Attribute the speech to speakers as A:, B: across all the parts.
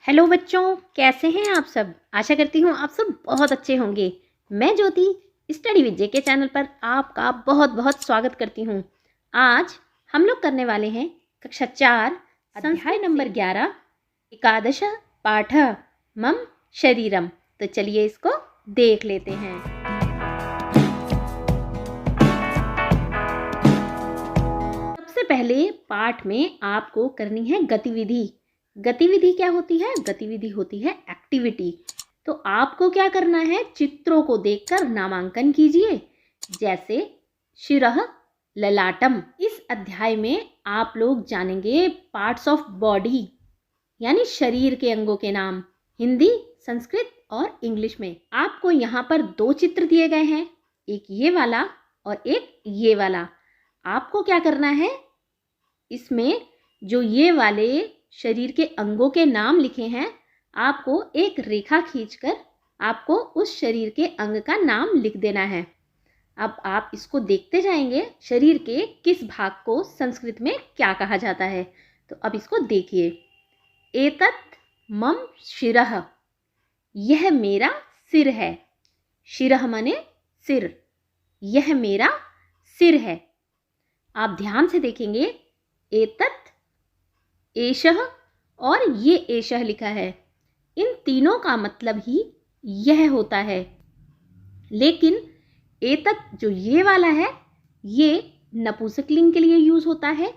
A: Hello बच्चों, कैसे हैं आप सब। आशा करती हूँ आप सब बहुत अच्छे होंगे। मैं ज्योति स्टडी विद जेके चैनल पर आपका बहुत बहुत स्वागत करती हूँ। आज हम लोग करने वाले हैं कक्षा 4 अध्याय नंबर 11 एकादश पाठ मम शरीरम। तो चलिए इसको देख लेते हैं। सबसे पहले पाठ में आपको करनी है गतिविधि। गतिविधि क्या होती है? गतिविधि होती है एक्टिविटी। तो आपको क्या करना है? चित्रों को देखकर नामांकन कीजिए। जैसे शिरः, ललाटम। इस अध्याय में आप लोग जानेंगे पार्ट्स ऑफ बॉडी यानी शरीर के अंगों के नाम, हिंदी, संस्कृत और इंग्लिश में। आपको यहाँ पर 2 चित्र दिए गए हैं, एक ये वाला और एक ये वाला। आपको क्या करना है? इसमें जो ये वाले शरीर के अंगों के नाम लिखे हैं, आपको एक रेखा खींचकर आपको उस शरीर के अंग का नाम लिख देना है। अब आप इसको देखते जाएंगे शरीर के किस भाग को संस्कृत में क्या कहा जाता है। तो अब इसको देखिए। एतत् मम शिरः, यह मेरा सिर है। शिरः माने सिर, यह मेरा सिर है। आप ध्यान से देखेंगे, एतत्, एषः और ये एषः लिखा है। इन तीनों का मतलब ही यह होता है। लेकिन एतत् जो ये वाला है, ये नपुंसकलिंग के लिए यूज होता है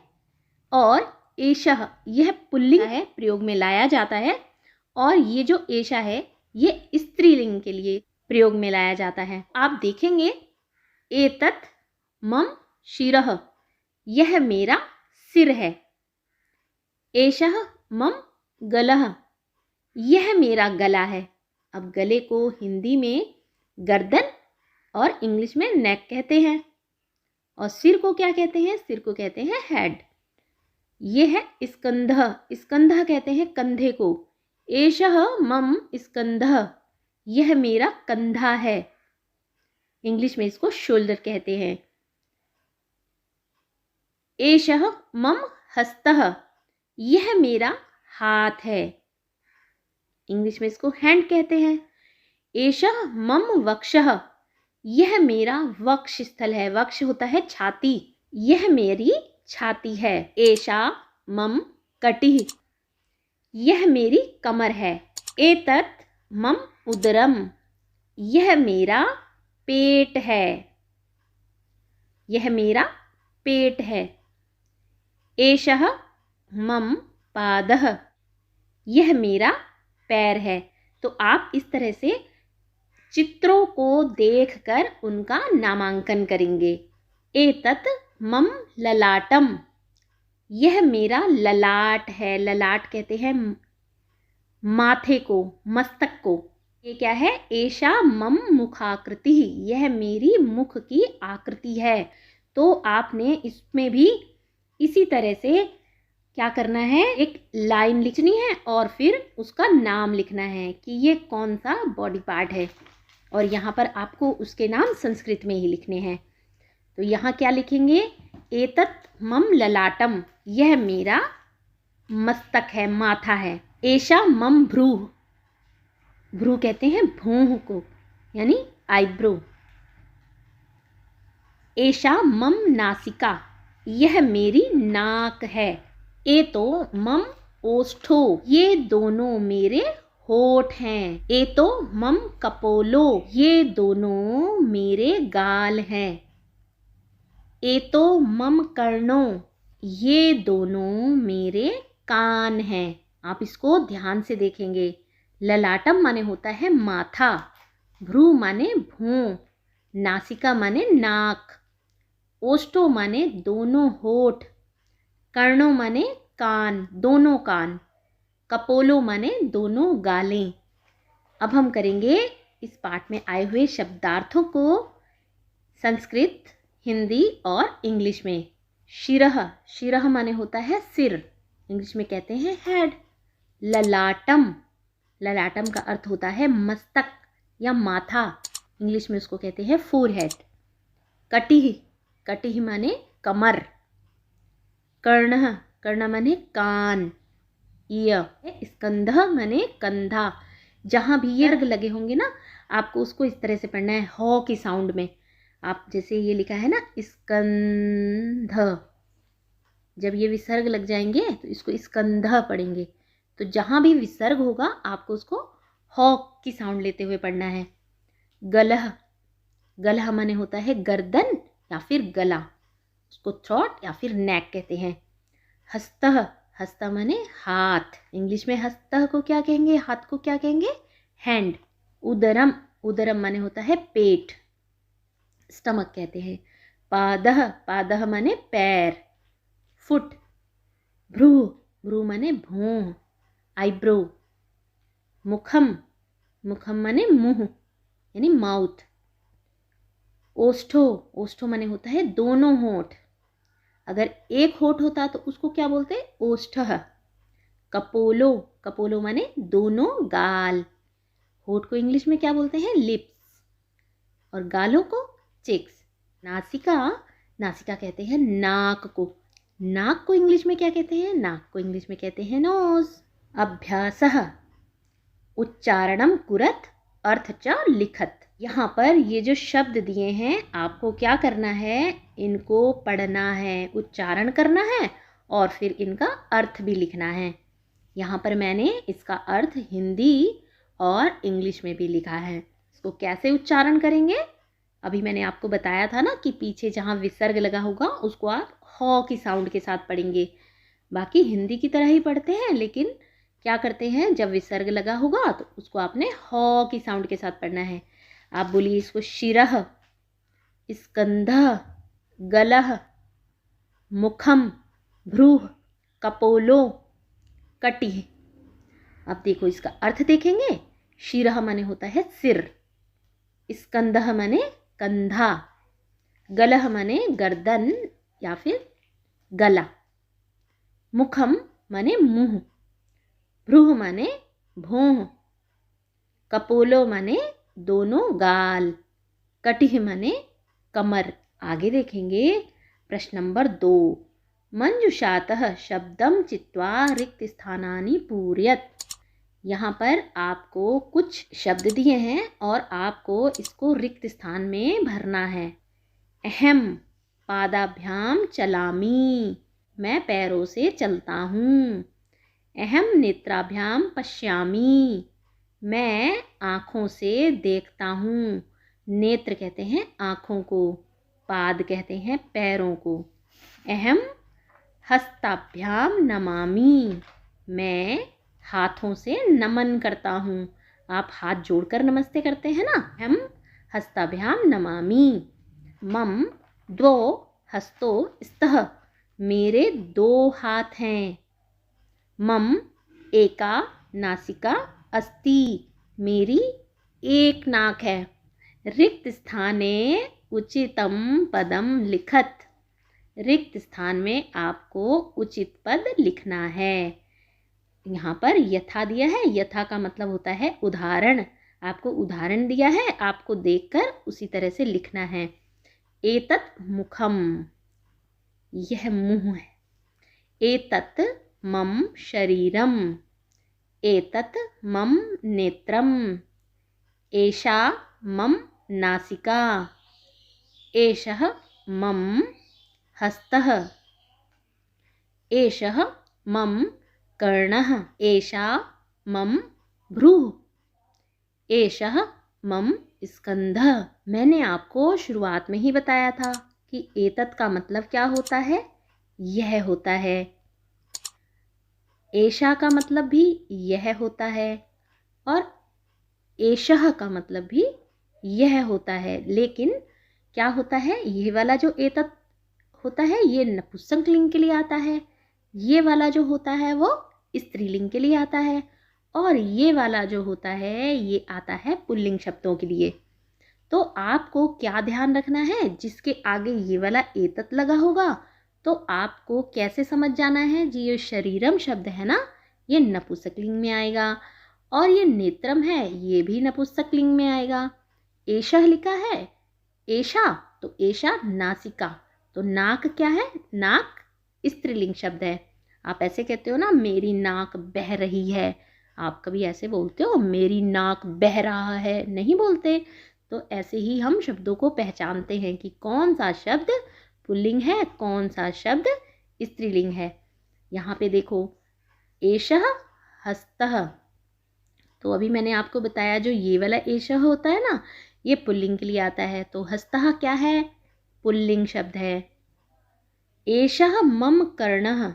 A: और एषः यह पुल्लिंग है, प्रयोग में लाया जाता है। और ये जो एषा है, ये स्त्रीलिंग के लिए प्रयोग में लाया जाता है। आप देखेंगे, एतत् मम शिरः, यह मेरा सिर है। एषः मम गलः, यह मेरा गला है। अब गले को हिंदी में गर्दन और इंग्लिश में नेक कहते हैं। और सिर को क्या कहते हैं? सिर को कहते हैं हेड। ये है स्कंधः, स्कंधः कहते हैं कंधे को। एषः मम स्कंधः, यह मेरा कंधा है। इंग्लिश में इसको शोल्डर कहते हैं। एषः मम हस्तः, यह मेरा हाथ है। इंग्लिश में इसको हैंड कहते हैं। एषः मम वक्षः, यह मेरा वक्ष स्थल है। वक्ष होता है छाती, यह मेरी छाती है। एषा मम कटिः, यह मेरी कमर है। एतत् मम उदरम, यह मेरा पेट है। यह मेरा पेट है। एषः मम पादः, यह मेरा पैर है। तो आप इस तरह से चित्रों को देखकर उनका नामांकन करेंगे। एतत् मम ललाटम, यह मेरा ललाट है। ललाट कहते हैं माथे को, मस्तक को। ये क्या है? एषा मम मुखाकृति, यह मेरी मुख की आकृति है। तो आपने इसमें भी इसी तरह से क्या करना है? एक लाइन लिखनी है और फिर उसका नाम लिखना है कि ये कौन सा बॉडी पार्ट है। और यहाँ पर आपको उसके नाम संस्कृत में ही लिखने हैं। तो यहाँ क्या लिखेंगे? एतत् मम ललाटम, यह मेरा मस्तक है, माथा है। एषा मम भ्रूः, भ्रू कहते हैं भौं को, यानी आईब्रो। एषा मम नासिका, यह मेरी नाक है। एतो मम ओष्ठो, ये दोनों मेरे होठ हैं। एतो मम कपोलो, ये दोनों मेरे गाल हैं। एतो मम कर्णो, ये दोनों मेरे कान हैं। आप इसको ध्यान से देखेंगे। ललाटम माने होता है माथा, भ्रू माने भौं, नासिका माने नाक, ओष्ठो माने दोनों होठ, कर्णों माने कान, दोनों कान, कपोलो माने दोनों गालें। अब हम करेंगे इस पाठ में आए हुए शब्दार्थों को संस्कृत, हिंदी और इंग्लिश में। शिरः, शिरः माने होता है सिर, इंग्लिश में कहते हैं हेड। ललाटम, ललाटम का अर्थ होता है मस्तक या माथा, इंग्लिश में उसको कहते हैं फोरहेड। कटिः, कटिः माने कमर। कर्णः, कर्ण माने कान। स्कंध माने कंधा। जहाँ भी ये वर्ग लगे होंगे ना, आपको उसको इस तरह से पढ़ना है, ह की साउंड में। आप जैसे ये लिखा है ना स्कंध, जब ये विसर्ग लग जाएंगे तो इसको स्कंध पढ़ेंगे। तो जहाँ भी विसर्ग होगा आपको उसको ह की साउंड लेते हुए पढ़ना है। गलह, गलह माने होता है गर्दन या फिर गला, उसको थ्रोट या फिर नेक कहते हैं। हस्तः, हस्ता माने हाथ, इंग्लिश में हस्तः को क्या कहेंगे, हाथ को क्या कहेंगे, हैंड। उदरम, उदरम माने होता है पेट, स्टमक कहते हैं। पादः, पादः माने पैर, फुट। भ्रू, भ्रू माने भौं, आईब्रो। मुखम, मुखम माने मुंह यानी माउथ। ओष्ठो, ओष्ठो माने होता है दोनों होंठ, अगर एक होंठ होता तो उसको क्या बोलते हैं, ओष्ठः। कपोलो, कपोलो माने दोनों गाल, होंठ को इंग्लिश में क्या बोलते हैं, लिप्स, और गालों को चेक्स। नासिका, नासिका कहते हैं नाक को, नाक को इंग्लिश में क्या कहते हैं, नाक को इंग्लिश में कहते हैं नोज। अभ्यासः, उच्चारणम कुरत अर्थ च लिखत। यहाँ पर ये जो शब्द दिए हैं आपको क्या करना है, इनको पढ़ना है, उच्चारण करना है और फिर इनका अर्थ भी लिखना है। यहाँ पर मैंने इसका अर्थ हिंदी और इंग्लिश में भी लिखा है। इसको कैसे उच्चारण करेंगे, अभी मैंने आपको बताया था ना कि पीछे जहाँ विसर्ग लगा होगा उसको आप ह की साउंड के साथ पढ़ेंगे। बाकी हिंदी की तरह ही पढ़ते हैं, लेकिन क्या करते हैं, जब विसर्ग लगा होगा तो उसको आपने ह की साउंड के साथ पढ़ना है। आप बोलिए इसको, शिरः, स्कंधः, गलः, मुखम, भ्रूः, कपोलो, कटिः। अब देखो इसका अर्थ देखेंगे। शिरः माने होता है सिर, स्कंधः माने कंधा, गलः माने गर्दन या फिर गला, मुखम माने मुंह, भ्रूः माने भौं, कपोलो माने दोनों गाल, कटिः माने कमर। आगे देखेंगे प्रश्न नंबर 2। मंजुषातः शब्दम चित्वा रिक्त स्थानानि पूरयत। यहाँ पर आपको कुछ शब्द दिए हैं और आपको इसको रिक्त स्थान में भरना है। अहम पादाभ्याम चलामी, मैं पैरों से चलता हूँ। अहम नेत्राभ्याम पश्यामी, मैं आँखों से देखता हूँ। नेत्र कहते हैं आँखों को, पाद कहते हैं पैरों को। अहम हस्ताभ्याम नमामि, मैं हाथों से नमन करता हूँ। आप हाथ जोड़कर नमस्ते करते हैं ना। हम हस्ताभ्याम नमामि। मम द्वौ हस्तो स्तः, मेरे 2 हाथ हैं। मम एका नासिका अस्ति, मेरी एक नाक है। रिक्त स्थाने उचितम पदम लिखत, रिक्त स्थान में आपको उचित पद लिखना है। यहाँ पर यथा दिया है, यथा का मतलब होता है उदाहरण। आपको उदाहरण दिया है, आपको देखकर उसी तरह से लिखना है। एतत् मुखम, यह मुंह है। एतत् मम शरीरम, एतत् मम नेत्रम, एषा मम नासिका, एषः मम हस्तः, एषः मम कर्णः, एषा मम भ्रूः, एषः मम स्कंधः। मैंने आपको शुरुआत में ही बताया था कि एतत् का मतलब क्या होता है, यह होता है। एषा का मतलब भी यह होता है और एषः का मतलब भी यह होता है। लेकिन क्या होता है, ये वाला जो एतत् होता है ये नपुंसकलिंग के लिए आता है, ये वाला जो होता है वो स्त्रीलिंग के लिए आता है, और ये वाला जो होता है ये आता है पुल्लिंग शब्दों के लिए। तो आपको क्या ध्यान रखना है, जिसके आगे ये वाला एतत् लगा होगा तो आपको कैसे समझ जाना है जी, ये शरीरम शब्द है ना, ये नपुंसकलिंग में आएगा, और ये नेत्रम है ये भी नपुंसकलिंग में आएगा। एषः लिखा है, एषा तो एषा नासिका, तो नाक क्या है, नाक स्त्रीलिंग शब्द है। आप ऐसे कहते हो ना, मेरी नाक बह रही है, आप कभी ऐसे बोलते हो मेरी नाक बह रहा है? नहीं बोलते। तो ऐसे ही हम शब्दों को पहचानते हैं कि कौन सा शब्द पुल्लिंग है, कौन सा शब्द स्त्रीलिंग है। यहाँ पे देखो, एषः हस्तः, तो अभी मैंने आपको बताया जो ये वाला एषः होता है ना, ये पुल्लिंग के लिए आता है। तो हस्तः क्या है? पुल्लिंग शब्द है। एषः मम कर्णः,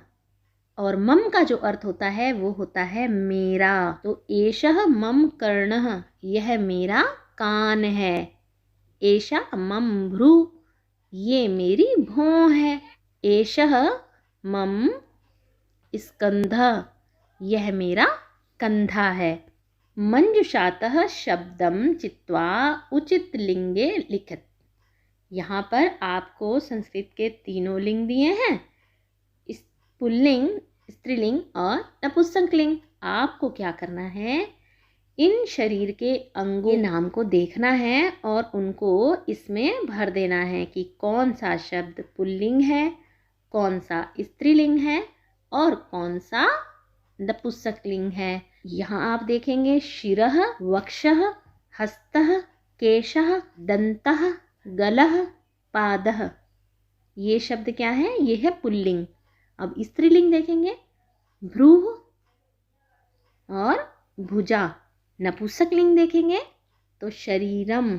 A: और मम का जो अर्थ होता है वो होता है मेरा। तो एषः मम कर्णः, यह मेरा कान है। एषा मम भ्रू, ये मेरी भौं है। एषः मम स्कन्धः, यह मेरा कंधा है। मंजुषातः शब्दम चित्वा उचित लिंगे लिखत। यहाँ पर आपको संस्कृत के तीनों लिंग दिए हैं, पुल्लिंग, स्त्रीलिंग और नपुंसकलिंग। आपको क्या करना है, इन शरीर के अंगों के नाम को देखना है और उनको इसमें भर देना है कि कौन सा शब्द पुल्लिंग है, कौन सा स्त्रीलिंग है और कौन सा नपुंसकलिंग है। यहाँ आप देखेंगे शिरः, वक्षः, हस्तः, केशः, दन्तः, गलः, पादः, ये शब्द क्या है? ये है पुल्लिंग। अब स्त्रीलिंग देखेंगे, भ्रूः और भुजा। नपुंसकलिंग देखेंगे तो शरीरम,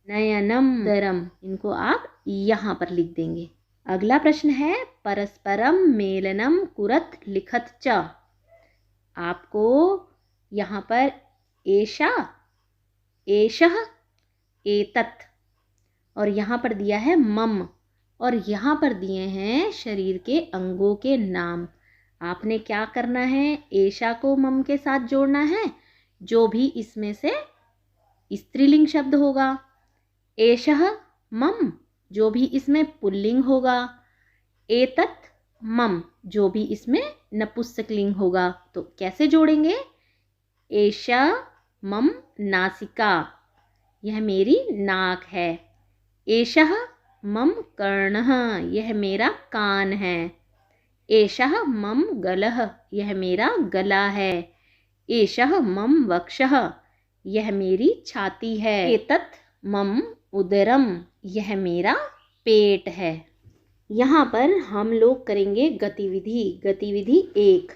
A: नयनम, दरम, इनको आप यहाँ पर लिख देंगे। अगला प्रश्न है, परस्परम मेलनम कुरत लिखत च। आपको यहाँ पर एषा, एषः, एतत्, और यहाँ पर दिया है मम, और यहाँ पर दिए हैं शरीर के अंगों के नाम। आपने क्या करना है, एषा को मम के साथ जोड़ना है, जो भी इसमें से स्त्रीलिंग शब्द होगा। एषः मम, जो भी इसमें पुल्लिंग होगा। एतत् मम, जो भी इसमें नपुंसकलिंग होगा। तो कैसे जोड़ेंगे? एषा मम नासिका, यह मेरी नाक है। एषः मम कर्णः, यह मेरा कान है। एषः मम गलः, यह मेरा गला है। एषः मम वक्षः, यह मेरी छाती है। एतत् मम उदरम, यह मेरा पेट है। यहाँ पर हम लोग करेंगे गतिविधि। गतिविधि 1,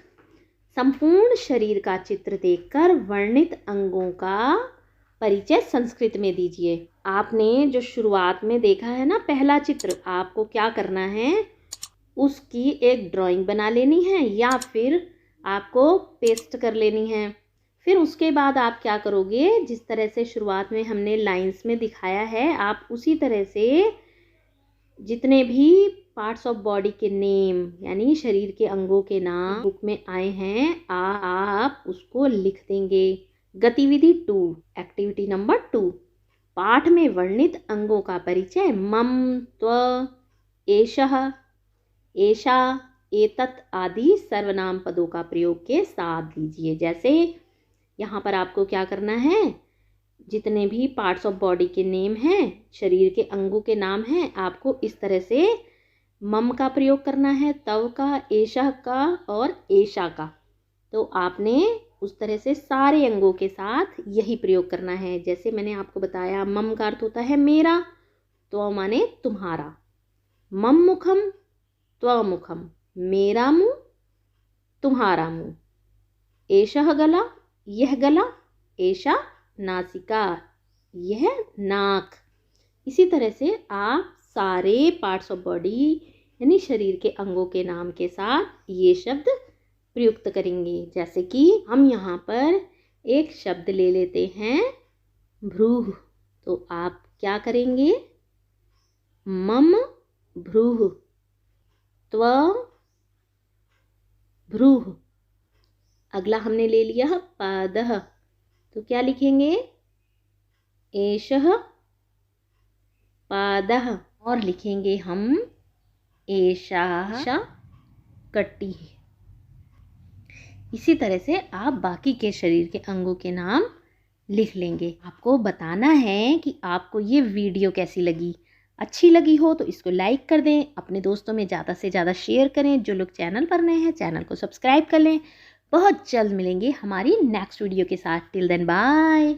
A: संपूर्ण शरीर का चित्र देखकर वर्णित अंगों का परिचय संस्कृत में दीजिए। आपने जो शुरुआत में देखा है ना पहला चित्र, आपको क्या करना है, उसकी एक ड्राइंग बना लेनी है या फिर आपको पेस्ट कर लेनी है। फिर उसके बाद आप क्या करोगे, जिस तरह से शुरुआत में हमने लाइंस में दिखाया है, आप उसी तरह से जितने भी पार्ट्स ऑफ बॉडी के नेम, यानी शरीर के अंगों के नाम बुक में आए हैं, आप उसको लिख देंगे। गतिविधि 2, एक्टिविटी नंबर 2, पाठ में वर्णित अंगों का परिचय मम, त्व, एषः, एषा, एतत् आदि सर्वनाम पदों का प्रयोग के साथ दीजिए। जैसे यहाँ पर आपको क्या करना है, जितने भी पार्ट्स ऑफ बॉडी के नेम हैं, शरीर के अंगों के नाम हैं, आपको इस तरह से मम का प्रयोग करना है, तव का, एषः का और एषा का। तो आपने उस तरह से सारे अंगों के साथ यही प्रयोग करना है। जैसे मैंने आपको बताया, मम का अर्थ होता है मेरा, त्व माने तुम्हारा, मम मुखम, त्व मुखम, मेरा मुंह, तुम्हारा मुंह, एषः गला, यह गला, एषा नासिका, यह नाक। इसी तरह से आप सारे पार्ट्स ऑफ बॉडी यानी शरीर के अंगों के नाम के साथ ये शब्द प्रयुक्त करेंगे। जैसे कि हम यहाँ पर एक शब्द ले लेते हैं भ्रूः, तो आप क्या करेंगे, मम भ्रूः, त्व भ्रूः। अगला हमने ले लिया पादः, तो क्या लिखेंगे, एषः पादः, और लिखेंगे हम एषा कटी। इसी तरह से आप बाकी के शरीर के अंगों के नाम लिख लेंगे। आपको बताना है कि आपको ये वीडियो कैसी लगी। अच्छी लगी हो तो इसको लाइक कर दें, अपने दोस्तों में ज़्यादा से ज़्यादा शेयर करें। जो लोग चैनल पर नए हैं चैनल को सब्सक्राइब कर लें। बहुत जल्द मिलेंगे हमारी नेक्स्ट वीडियो के साथ। Till then bye.